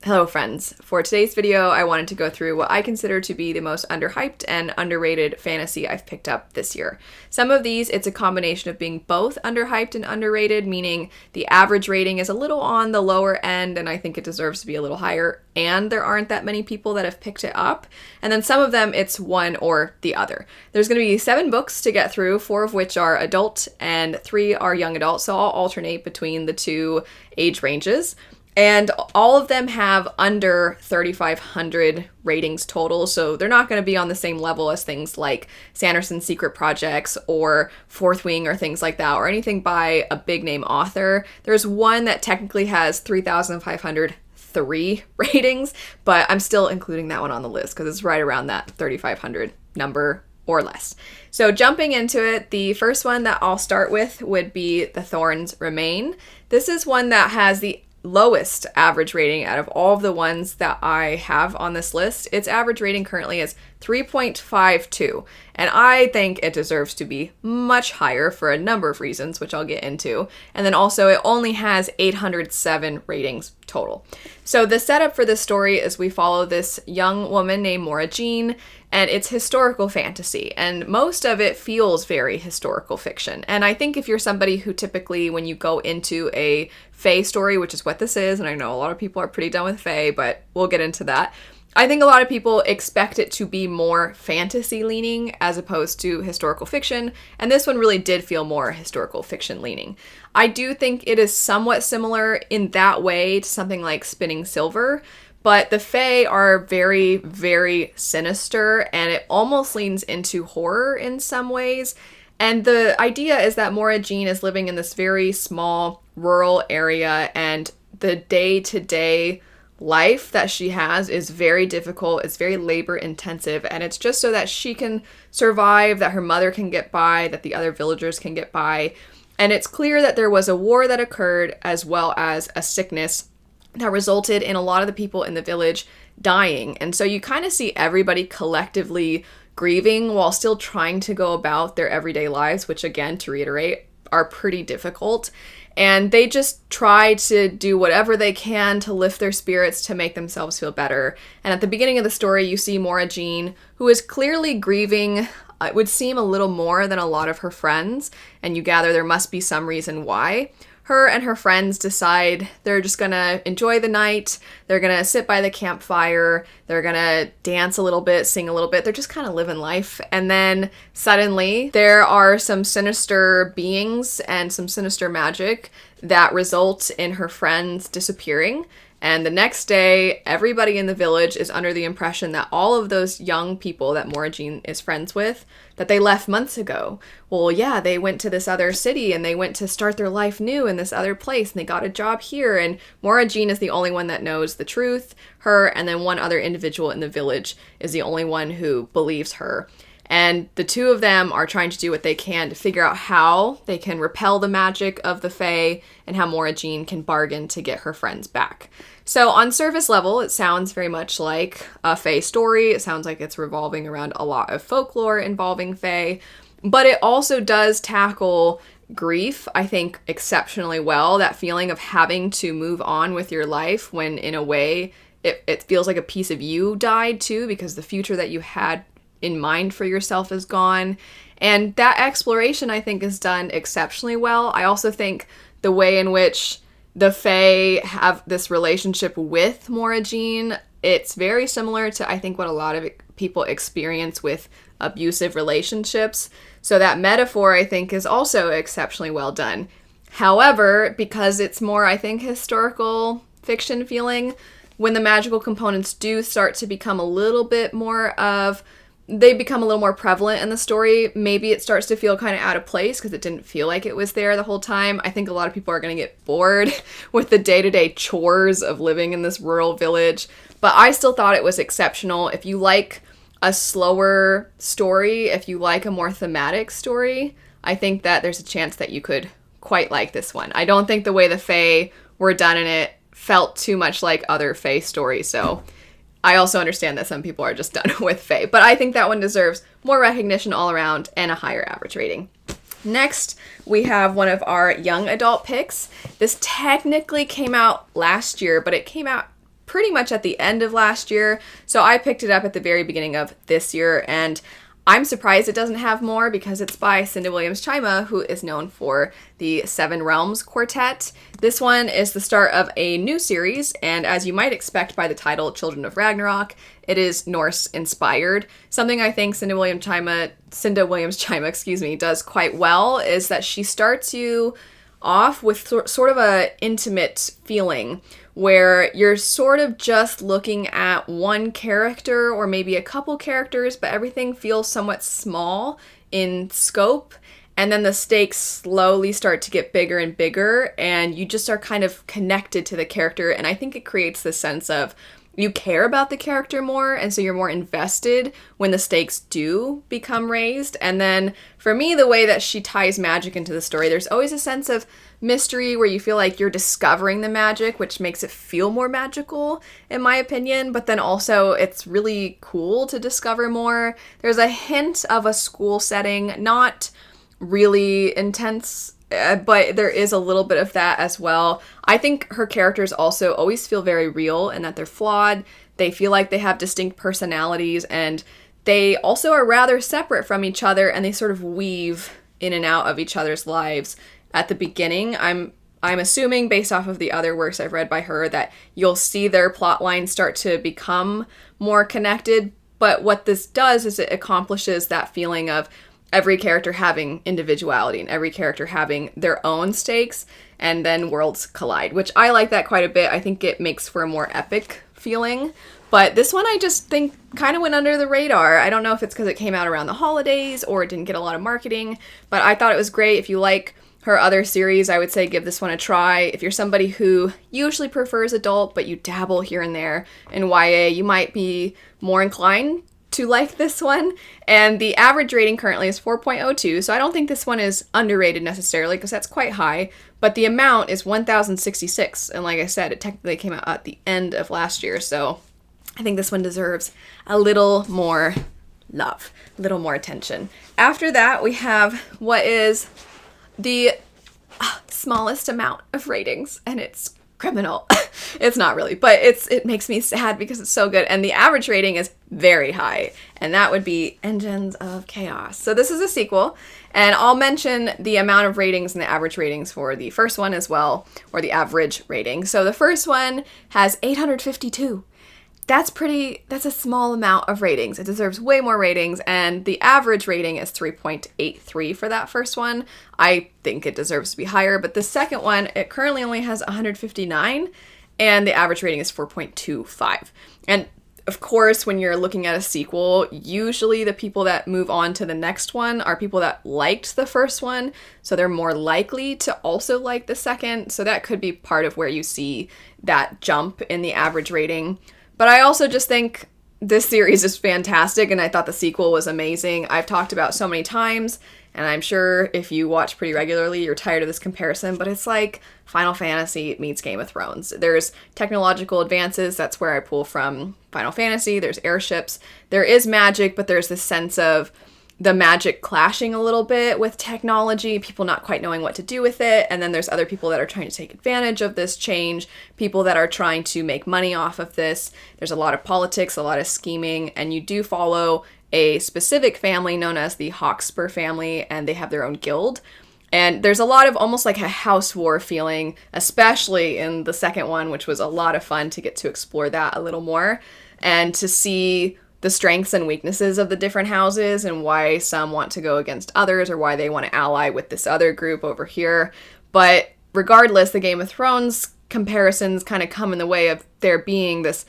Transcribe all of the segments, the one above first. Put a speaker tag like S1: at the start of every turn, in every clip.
S1: Hello friends. For today's video, I wanted to go through what I consider to be the most underhyped and underrated fantasy I've picked up this year. Some of these, it's a combination of being both underhyped and underrated, meaning the average rating is a little on the lower end and I think it deserves to be a little higher, and there aren't that many people that have picked it up. And then some of them, it's one or the other. There's going to be 7 books to get through, 4 of which are adult and 3 are young adult, so I'll alternate between the 2 age ranges. And all of them have under 3,500 ratings total, so they're not going to be on the same level as things like Sanderson's Secret Projects or Fourth Wing or things like that, or anything by a big name author. There's one that technically has 3,503 ratings, but I'm still including that one on the list because it's right around that 3,500 number or less. So jumping into it, the first one that I'll start with would be The Thorns Remain. This is one that has the lowest average rating out of all of the ones that I have on this list. Its average rating currently is 3.52, and I think it deserves to be much higher for a number of reasons, which I'll get into. And then also it only has 807 ratings total. So the setup for this story is we follow this young woman named Maura Jean, and it's historical fantasy, and most of it feels very historical fiction. And I think if you're somebody who typically, when you go into a fae story, which is what this is, and I know a lot of people are pretty done with fae, but we'll get into that, I think a lot of people expect it to be more fantasy leaning as opposed to historical fiction, and this one really did feel more historical fiction leaning. I do think it is somewhat similar in that way to something like Spinning Silver, but the fae are very, very sinister, and it almost leans into horror in some ways. And the idea is that Maura Jean is living in this very small rural area, and the day-to-day life that she has is very difficult, it's very labor intensive, and it's just so that she can survive, that her mother can get by, that the other villagers can get by. And it's clear that there was a war that occurred as well as a sickness that resulted in a lot of the people in the village dying. And so you kind of see everybody collectively grieving while still trying to go about their everyday lives, which again, to reiterate, are pretty difficult. And they just try to do whatever they can to lift their spirits to make themselves feel better. And at the beginning of the story, you see Maura Jean, who is clearly grieving. It would seem a little more than a lot of her friends, and you gather there must be some reason why. Her and her friends decide they're just gonna enjoy the night, they're gonna sit by the campfire, they're gonna dance a little bit, sing a little bit, they're just kind of living life. And then suddenly there are some sinister beings and some sinister magic that result in her friends disappearing. And the next day, everybody in the village is under the impression that all of those young people that Maura Jean is friends with, that they left months ago. Well, yeah, they went to this other city and they went to start their life new in this other place and they got a job here. And Maura Jean is the only one that knows the truth. Her and then one other individual in the village is the only one who believes her. And the 2 of them are trying to do what they can to figure out how they can repel the magic of the fae and how Maura Jean can bargain to get her friends back. So on surface level, it sounds very much like a fae story. It sounds like it's revolving around a lot of folklore involving fae, but it also does tackle grief, I think, exceptionally well. That feeling of having to move on with your life when in a way it feels like a piece of you died too, because the future that you had in mind for yourself is gone. And that exploration, I think, is done exceptionally well. I also think the way in which the fae have this relationship with Maura Jean, it's very similar to, I think, what a lot of people experience with abusive relationships. So that metaphor, I think, is also exceptionally well done. However, because it's more, I think, historical fiction feeling, when the magical components do start to become a little bit more of, they become a little more prevalent in the story, maybe it starts to feel kind of out of place because it didn't feel like it was there the whole time. I think a lot of people are going to get bored with the day-to-day chores of living in this rural village, but I still thought it was exceptional. If you like a slower story, if you like a more thematic story, I think that there's a chance that you could quite like this one. I don't think the way the fae were done in it felt too much like other fae stories, so I also understand that some people are just done with fae, but I think that one deserves more recognition all around and a higher average rating. Next, we have one of our young adult picks. This technically came out last year, but it came out pretty much at the end of last year, so I picked it up at the very beginning of this year, and I'm surprised it doesn't have more because it's by Cinda Williams-Chima, who is known for the Seven Realms Quartet. This one is the start of a new series, and as you might expect by the title, Children of Ragnarok, it is Norse-inspired. Something I think Cinda Williams-Chima, does quite well is that she starts you off with sort of a intimate feeling where you're sort of just looking at one character or maybe a couple characters, but everything feels somewhat small in scope. And then the stakes slowly start to get bigger and bigger, and you just are kind of connected to the character. And I think it creates this sense of you care about the character more, and so you're more invested when the stakes do become raised. And then for me, the way that she ties magic into the story, there's always a sense of mystery where you feel like you're discovering the magic, which makes it feel more magical, in my opinion. But then also it's really cool to discover more. There's a hint of a school setting, not really intense, but there is a little bit of that as well. I think her characters also always feel very real and that they're flawed. They feel like they have distinct personalities, and they also are rather separate from each other, and they sort of weave in and out of each other's lives. At the beginning, I'm assuming, based off of the other works I've read by her, that you'll see their plot lines start to become more connected, but what this does is it accomplishes that feeling of every character having individuality and every character having their own stakes, and then worlds collide, which I like that quite a bit. I think it makes for a more epic feeling. But this one I just think kind of went under the radar. I don't know if it's because it came out around the holidays or it didn't get a lot of marketing, but I thought it was great. If you like her other series, I would say give this one a try. If you're somebody who usually prefers adult, but you dabble here and there in YA, you might be more inclined to like this one. And the average rating currently is 4.02, so I don't think this one is underrated necessarily, because that's quite high, but the amount is 1,066, and like I said, it technically came out at the end of last year, so I think this one deserves a little more love, a little more attention. After that, we have what is the smallest amount of ratings, and it's criminal. It's not really, but it makes me sad because it's so good, and the average rating is very high, and that would be Engines of Chaos. So this is a sequel, and I'll mention the amount of ratings and the average ratings for the first one as well, or the average rating. So the first one has 852. That's a small amount of ratings. It deserves way more ratings, and the average rating is 3.83 for that first one. I think it deserves to be higher, but the second one, it currently only has 159, and the average rating is 4.25. And of course, when you're looking at a sequel, usually the people that move on to the next one are people that liked the first one, so they're more likely to also like the second, so that could be part of where you see that jump in the average rating. But I also just think this series is fantastic, and I thought the sequel was amazing. I've talked about so many times, and I'm sure if you watch pretty regularly, you're tired of this comparison, but it's like Final Fantasy meets Game of Thrones. There's technological advances, that's where I pull from Final Fantasy. There's airships. There is magic, but there's this sense of the magic clashing a little bit with technology, people not quite knowing what to do with it, and then there's other people that are trying to take advantage of this change, people that are trying to make money off of this. There's a lot of politics, a lot of scheming, and you do follow a specific family known as the Hawkspur family, and they have their own guild. And there's a lot of almost like a house war feeling, especially in the second one, which was a lot of fun to get to explore that a little more, and to see the strengths and weaknesses of the different houses and why some want to go against others or why they want to ally with this other group over here. But regardless, the Game of Thrones comparisons kind of come in the way of there being this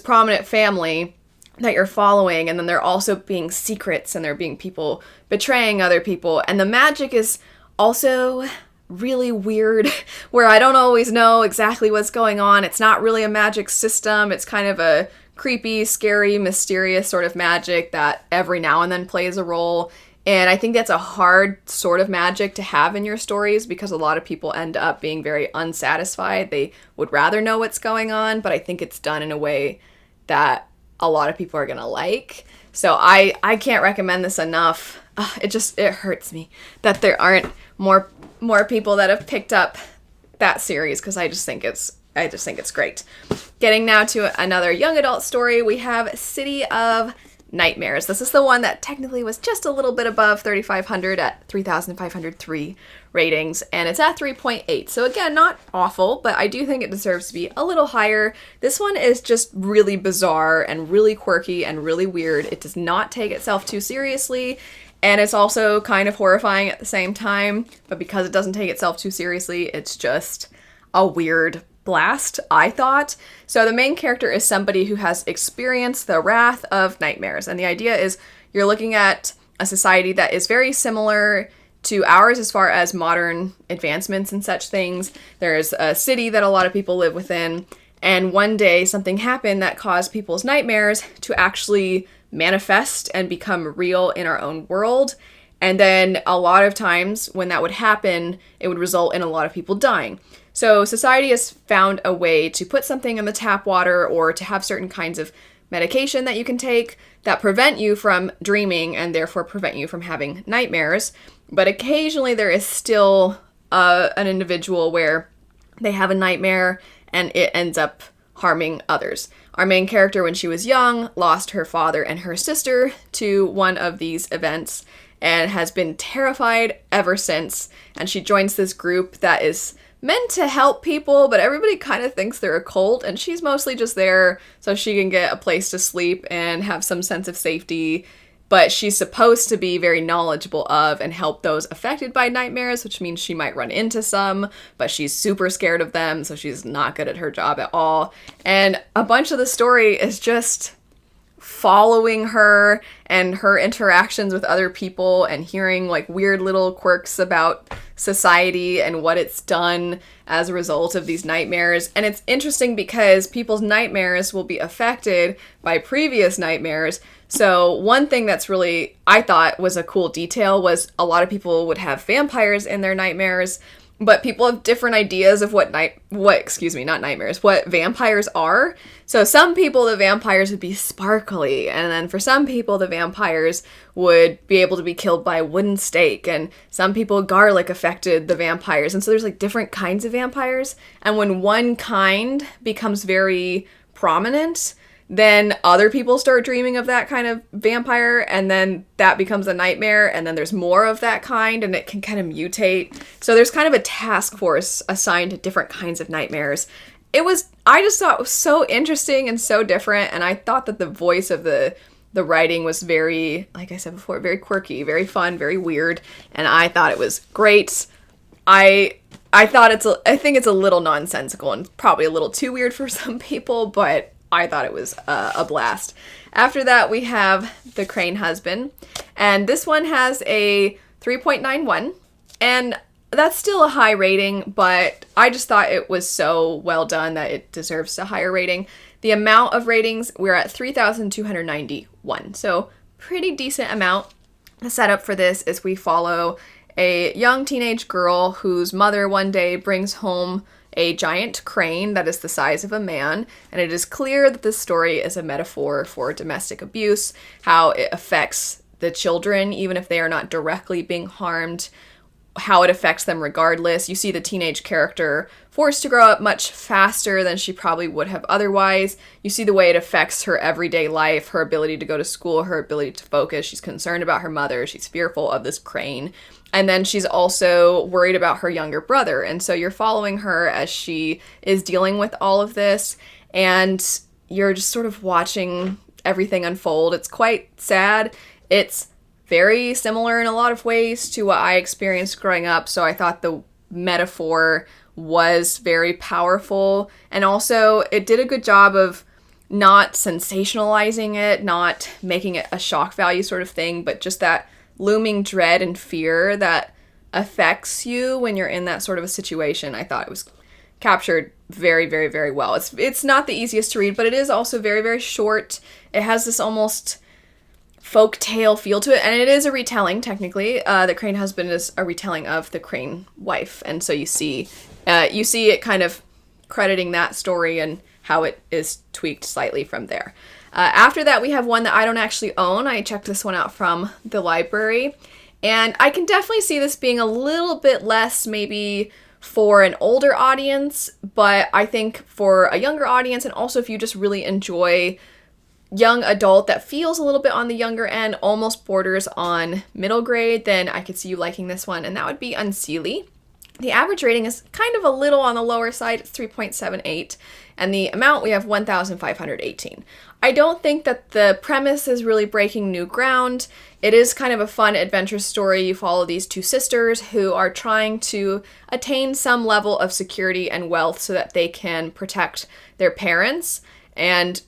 S1: prominent family that you're following, and then there also being secrets and there being people betraying other people. And the magic is also really weird, where I don't always know exactly what's going on. It's not really a magic system. It's kind of a creepy, scary, mysterious sort of magic that every now and then plays a role. And I think that's a hard sort of magic to have in your stories because a lot of people end up being very unsatisfied. They would rather know what's going on, but I think it's done in a way that a lot of people are gonna like. So I can't recommend this enough. It hurts me that there aren't more people that have picked up that series, because I just think it's I just think it's great. Getting now to another young adult story, we have City of Nightmares. This is the one that technically was just a little bit above 3,500 at 3,503 ratings, and it's at 3.8. So again, not awful, but I do think it deserves to be a little higher. This one is just really bizarre and really quirky and really weird. It does not take itself too seriously, and it's also kind of horrifying at the same time, but because it doesn't take itself too seriously, it's just a weird blast, I thought. So the main character is somebody who has experienced the wrath of nightmares, and the idea is you're looking at a society that is very similar to ours as far as modern advancements and such things. There's a city that a lot of people live within, and one day something happened that caused people's nightmares to actually manifest and become real in our own world. And then a lot of times when that would happen, it would result in a lot of people dying. So society has found a way to put something in the tap water or to have certain kinds of medication that you can take that prevent you from dreaming and therefore prevent you from having nightmares. But occasionally there is still an individual where they have a nightmare and it ends up harming others. Our main character, when she was young, lost her father and her sister to one of these events and has been terrified ever since. And she joins this group that is meant to help people, but everybody kind of thinks they're a cult, and she's mostly just there so she can get a place to sleep and have some sense of safety. But she's supposed to be very knowledgeable of and help those affected by nightmares, which means she might run into some, but she's super scared of them, so she's not good at her job at all. And a bunch of the story is just following her and her interactions with other people and hearing like weird little quirks about society and what it's done as a result of these nightmares. And it's interesting because people's nightmares will be affected by previous nightmares. So one thing that's really, I thought was a cool detail was a lot of people would have vampires in their nightmares, but people have different ideas of what vampires are. So some people, the vampires would be sparkly, and then for some people, the vampires would be able to be killed by a wooden stake, and some people, garlic affected the vampires. And so there's like different kinds of vampires, and when one kind becomes very prominent, then other people start dreaming of that kind of vampire, and then that becomes a nightmare, and then there's more of that kind, and it can kind of mutate. So there's kind of a task force assigned to different kinds of nightmares. I just thought it was so interesting and so different, and I thought that the voice of the writing was very, like I said before, very quirky, very fun, very weird, and I thought it was great. I think it's a little nonsensical and probably a little too weird for some people, but I thought it was a blast. After that, we have The Crane Husband, and this one has a 3.91, and that's still a high rating, but I just thought it was so well done that it deserves a higher rating. The amount of ratings, we're at 3,291, so pretty decent amount. The setup for this is we follow a young teenage girl whose mother one day brings home a giant crane that is the size of a man, and it is clear that this story is a metaphor for domestic abuse, how it affects the children, even if they are not directly being harmed, how it affects them regardless. You see the teenage character forced to grow up much faster than she probably would have otherwise. You see the way it affects her everyday life, her ability to go to school, her ability to focus. She's concerned about her mother. She's fearful of this crane. And then she's also worried about her younger brother. And so you're following her as she is dealing with all of this, and you're just sort of watching everything unfold. It's quite sad. It's very similar in a lot of ways to what I experienced growing up, so I thought the metaphor was very powerful, and also it did a good job of not sensationalizing it, not making it a shock value sort of thing, but just that looming dread and fear that affects you when you're in that sort of a situation. I thought it was captured very, very, very well. It's not the easiest to read, but it is also very, very short. It has this almost folk tale feel to it, and it is a retelling technically. The Crane Husband is a retelling of The Crane Wife, and so you see it kind of crediting that story and how it is tweaked slightly from there. After that, we have one that I don't actually own. I checked this one out from the library, and I can definitely see this being a little bit less maybe for an older audience, but I think for a younger audience, and also if you just really enjoy young adult that feels a little bit on the younger end, almost borders on middle grade, then I could see you liking this one, and that would be Unseely. The average rating is kind of a little on the lower side, it's 3.78, and the amount we have 1,518. I don't think that the premise is really breaking new ground. It is kind of a fun adventure story. You follow these two sisters who are trying to attain some level of security and wealth so that they can protect their parents and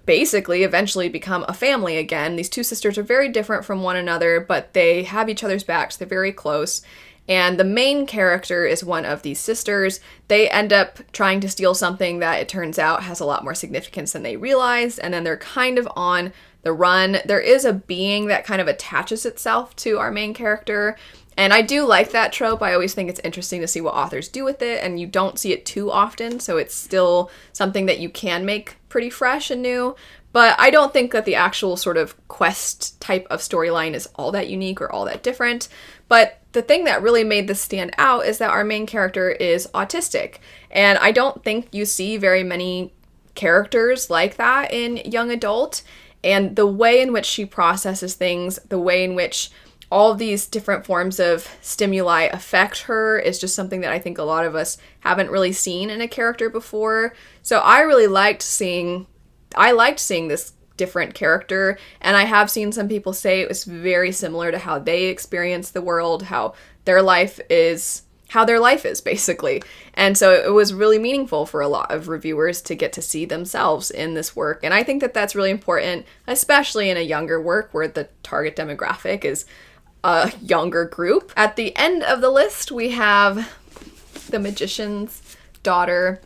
S1: basically eventually become a family again. These two sisters are very different from one another, but they have each other's backs. They're very close. And the main character is one of these sisters. They end up trying to steal something that it turns out has a lot more significance than they realized, and then they're kind of on the run. There is a being that kind of attaches itself to our main character, and I do like that trope. I always think it's interesting to see what authors do with it, and you don't see it too often, so it's still something that you can make pretty fresh and new. But I don't think that the actual sort of quest type of storyline is all that unique or all that different. But the thing that really made this stand out is that our main character is autistic. And I don't think you see very many characters like that in young adult. And the way in which she processes things, the way in which all of these different forms of stimuli affect her is just something that I think a lot of us haven't really seen in a character before. So I really liked seeing this different character, and I have seen some people say it was very similar to how they experience the world, how their life is basically. And so it was really meaningful for a lot of reviewers to get to see themselves in this work. And I think that that's really important, especially in a younger work where the target demographic is a younger group. At the end of the list, we have The Magician's Daughter.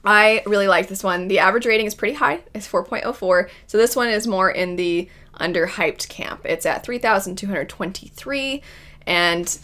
S1: I really like this one. The average rating is pretty high. It's 4.04. So this one is more in the underhyped camp. It's at 3,223, and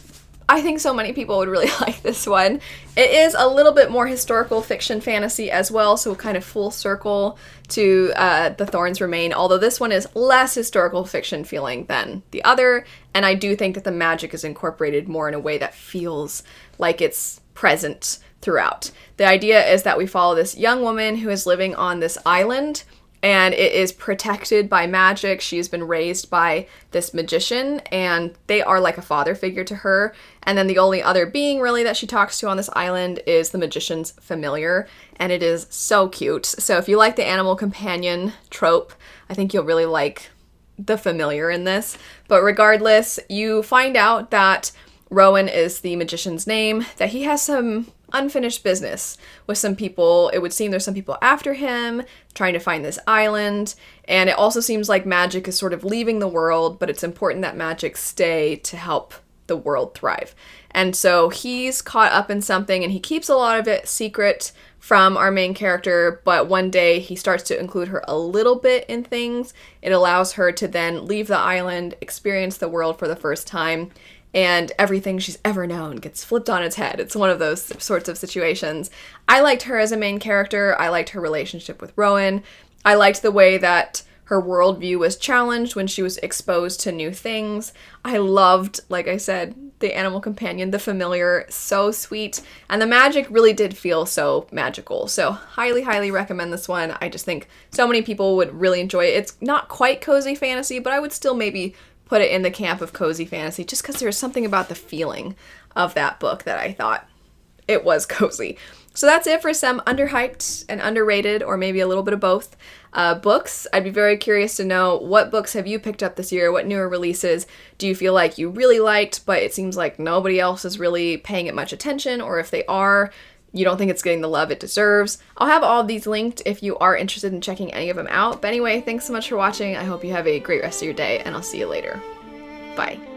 S1: I think so many people would really like this one. It is a little bit more historical fiction fantasy as well, so kind of full circle to the Thorns Remain, although this one is less historical fiction feeling than the other, and I do think that the magic is incorporated more in a way that feels like it's present throughout. The idea is that we follow this young woman who is living on this island, and it is protected by magic. She's been raised by this magician, and they are like a father figure to her. And then the only other being really that she talks to on this island is the magician's familiar, and it is so cute. So if you like the animal companion trope, I think you'll really like the familiar in this. But regardless, you find out that Rowan is the magician's name, that he has some unfinished business with some people. It would seem there's some people after him trying to find this island, and it also seems like magic is sort of leaving the world, but it's important that magic stay to help the world thrive. And so he's caught up in something, and he keeps a lot of it secret from our main character, but one day he starts to include her a little bit in things. It allows her to then leave the island, experience the world for the first time, and everything she's ever known gets flipped on its head. It's one of those sorts of situations. I liked her as a main character. I liked her relationship with Rowan. I liked the way that her worldview was challenged when she was exposed to new things. I loved, like I said, the animal companion, the familiar, so sweet. And the magic really did feel so magical. So highly, highly recommend this one. I just think so many people would really enjoy it. It's not quite cozy fantasy, but I would still maybe put it in the camp of cozy fantasy just because there's something about the feeling of that book that I thought it was cozy. So that's it for some underhyped and underrated, or maybe a little bit of both, books. I'd be very curious to know, what books have you picked up this year? What newer releases do you feel like you really liked, but it seems like nobody else is really paying it much attention, or if they are, you don't think it's getting the love it deserves? I'll have all of these linked if you are interested in checking any of them out. But anyway, thanks so much for watching. I hope you have a great rest of your day, and I'll see you later. Bye.